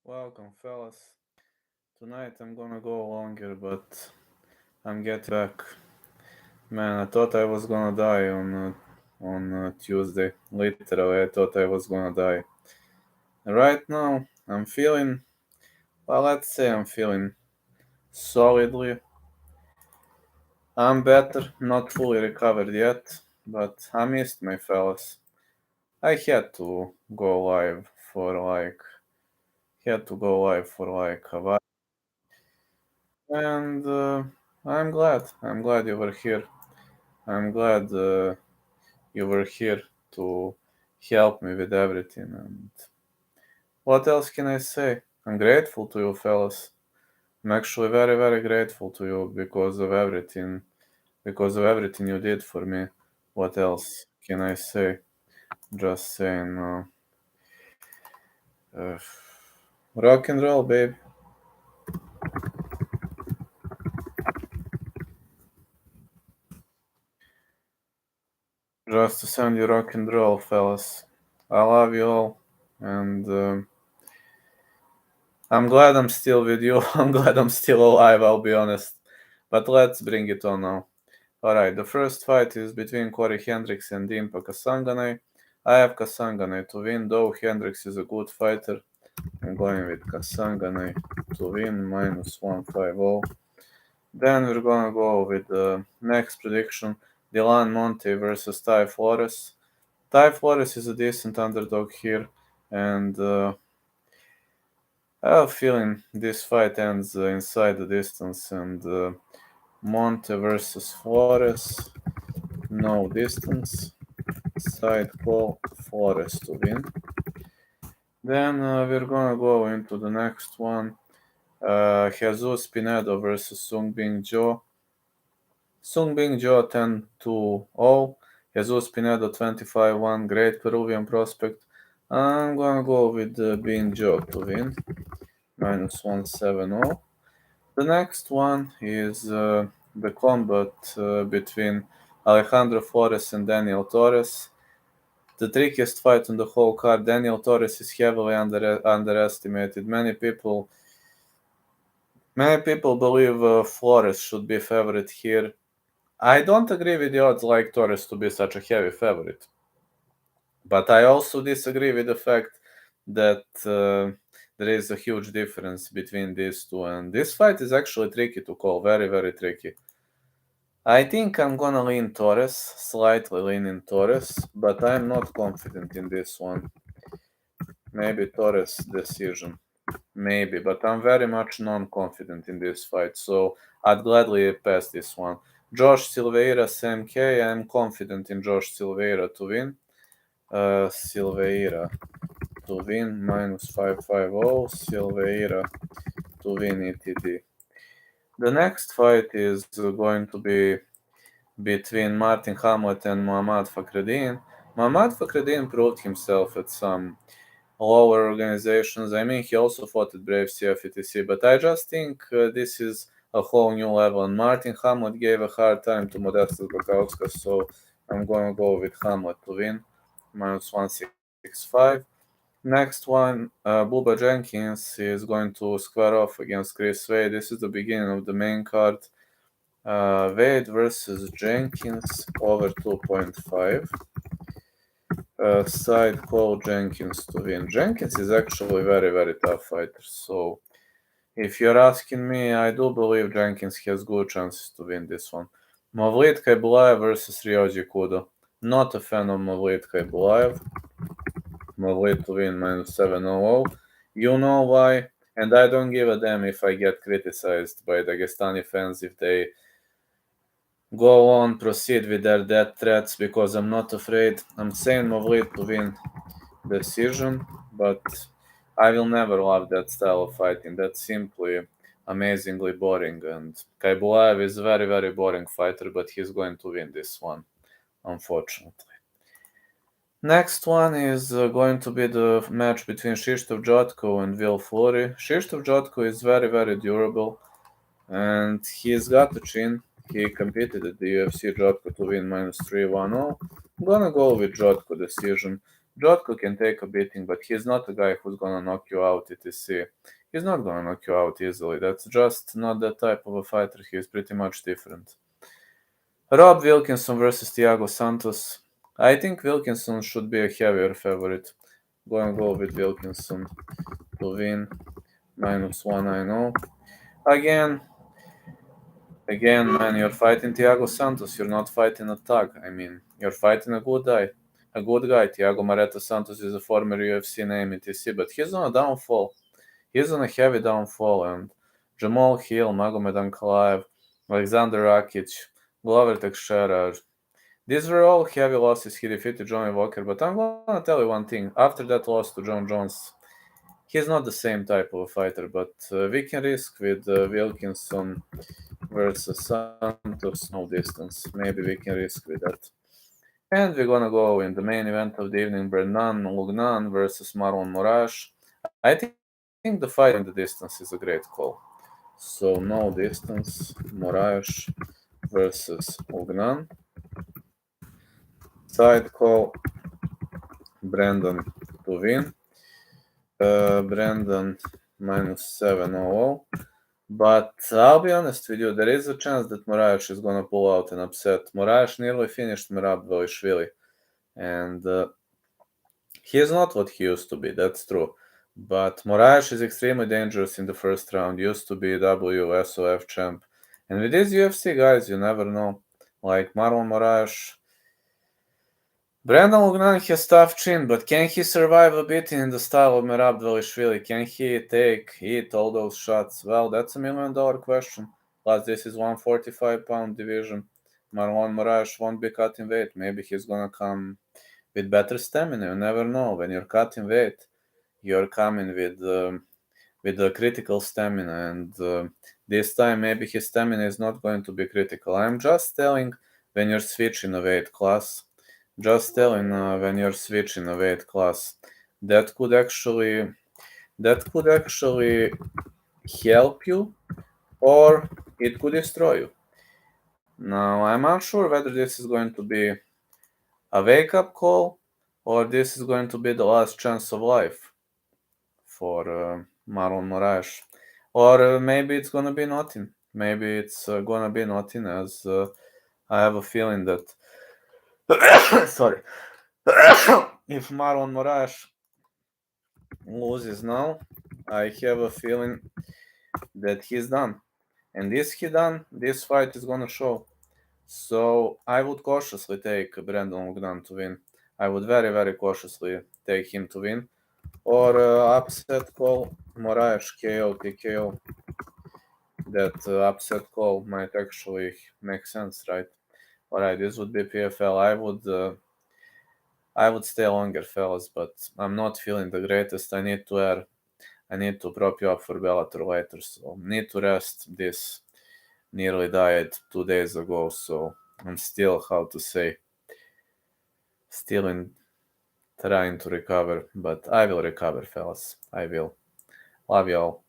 Welcome, fellas. Tonight I'm gonna go longer, but I'm getting back. Man, I thought I was gonna die on Tuesday. Literally, I thought I was gonna die. Right now, I'm feeling. Well, let's say I'm feeling solidly. I'm better, not fully recovered yet, but I missed my fellas. I had to go live for like a while, and I'm glad. I'm glad you were here. I'm glad you were here to help me with everything. And what else can I say? I'm grateful to you, fellas. I'm actually very, very grateful to you because of everything you did for me. What else can I say? Just saying, uh, rock and roll, babe. Just to send you rock and roll, fellas. I love you all, and I'm glad I'm still with you. I'm glad I'm still alive, I'll be honest. But let's bring it on now. Alright, the first fight is between Corey Hendricks and Impa Kasanganay. I have Kasanganay to win, though Hendricks is a good fighter. I'm going with Kasanganay to win, minus 150. Then we're gonna go with the next prediction, Dylan Monte versus Ty Flores. Ty Flores is a decent underdog here, and I have a feeling this fight ends inside the distance, and Monte versus Flores, no distance, side call Flores to win. Then we're gonna go into the next one, Jesus Pinedo versus Sung Bing Jo. Sung Bing Jo 10-0, Jesus Pinedo 25-1, great Peruvian prospect. I'm gonna go with Bing Jo to win, minus 170. The next one is the combat between Alejandro Flores and Daniel Torres. The trickiest fight on the whole card. Daniel Torres is heavily underestimated. Many people believe Flores should be favorite here. I don't agree with the odds like Torres to be such a heavy favorite. But I also disagree with the fact that there is a huge difference between these two, and this fight is actually tricky to call, very, very tricky. I think I'm gonna lean Torres, slightly leaning Torres, but I'm not confident in this one. Maybe Torres decision, maybe, but I'm very much non-confident in this fight, so I'd gladly pass this one. Josh Silveira, Sam K, I'm confident in Josh Silveira to win. Silveira to win, minus 550, Silveira to win ETD. The next fight is going to be between Martin Hamlet and Muhammad Fakhreddin. Muhammad Fakhreddin proved himself at some lower organizations. I mean, he also fought at Brave CF etc. But I just think this is a whole new level. And Martin Hamlet gave a hard time to Modestas Bakauskas, so I'm going to go with Hamlet to win, minus 165. Next one, Bubba Jenkins is going to square off against Chris Wade. This is the beginning of the main card. Wade versus Jenkins over 2.5. Side call Jenkins to win. Jenkins is actually a very, very tough fighter. So if you're asking me, I do believe Jenkins has good chances to win this one. Mavlid Khaybulaev versus Ryoji Kudo. Not a fan of Mavlid Khaybulaev. Mavlid to win, minus 700. You know why. And I don't give a damn if I get criticized by Dagestani fans if they go on, proceed with their death threats, because I'm not afraid. I'm saying Mavlid to win decision, but I will never love that style of fighting. That's simply amazingly boring. And Khaybulaev is a very, very boring fighter, but he's going to win this one, unfortunately. Next one is going to be the match between Krzysztof Jotko and Will Fleury. Krzysztof Jotko is very, very durable, and he's got the chin. He competed at the UFC. Jotko to win, minus 310. I'm gonna go with Jotko decision. Jotko can take a beating, but he's not a guy who's gonna knock you out, etc. He's not gonna knock you out easily. That's just not that type of a fighter. He's pretty much different. Rob Wilkinson versus Thiago Santos. I think Wilkinson should be a heavier favorite. Going to go with Wilkinson to win. -190. Again, man, you're fighting Thiago Santos. You're not fighting a thug. I mean, you're fighting a good guy. A good guy. Thiago Mareta Santos is a former UFC name, etc. But he's on a downfall. He's on a heavy downfall. And Jamal Hill, Magomed Ankalaev, Alexander Rakic, Glover Teixeira. These were all heavy losses. He defeated Johnny Walker. But I'm going to tell you one thing. After that loss to John Jones, he's not the same type of fighter. But we can risk with Wilkinson versus Santos, no distance. Maybe we can risk with that. And we're gonna go in the main event of the evening, Loughnane versus Marlon Moraes. I think the fight in the distance is a great call. So no distance, Moraes versus Loughnane. Side call, Brandon to win. Brandon -700. But I'll be honest with you, there is a chance that Moraes is going to pull out an upset. Moraes nearly finished Merab Velishvili, and he is not what he used to be, that's true. But Moraes is extremely dangerous in the first round, used to be WSOF champ. And with these UFC guys, you never know. Like Marlon Moraes, Brandon Loughnane has tough chin, but can he survive a beating in the style of Merab Velishvili? Can he eat all those shots? Well, that's $1 million question. Plus, this is 145-pound division. Marlon Moraes won't be cutting weight. Maybe he's gonna come with better stamina. You never know. When you're cutting weight, you're coming with a critical stamina, and this time maybe his stamina is not going to be critical. I'm just telling when you're switching a weight class. Just telling when you're switching a weight class, that could actually help you, or it could destroy you. Now, I'm unsure whether this is going to be a wake-up call, or this is going to be the last chance of life for Marlon Moraes, or maybe it's gonna be nothing. Maybe it's gonna be nothing, as I have a feeling that. Sorry. If Marlon Moraes loses now, I have a feeling that he's done. And is he done? This fight is gonna show. So I would cautiously take Brandon Loughnane to win. I would very, very cautiously take him to win. Or upset call, Moraes KO, TKO. That upset call might actually make sense, right? Alright, this would be PFL. I would stay longer, fellas, but I'm not feeling the greatest. I need to prop you up for Bellator later, so need to rest. This nearly died 2 days ago, so I'm still, still in trying to recover, but I will recover, fellas. I will. Love you all.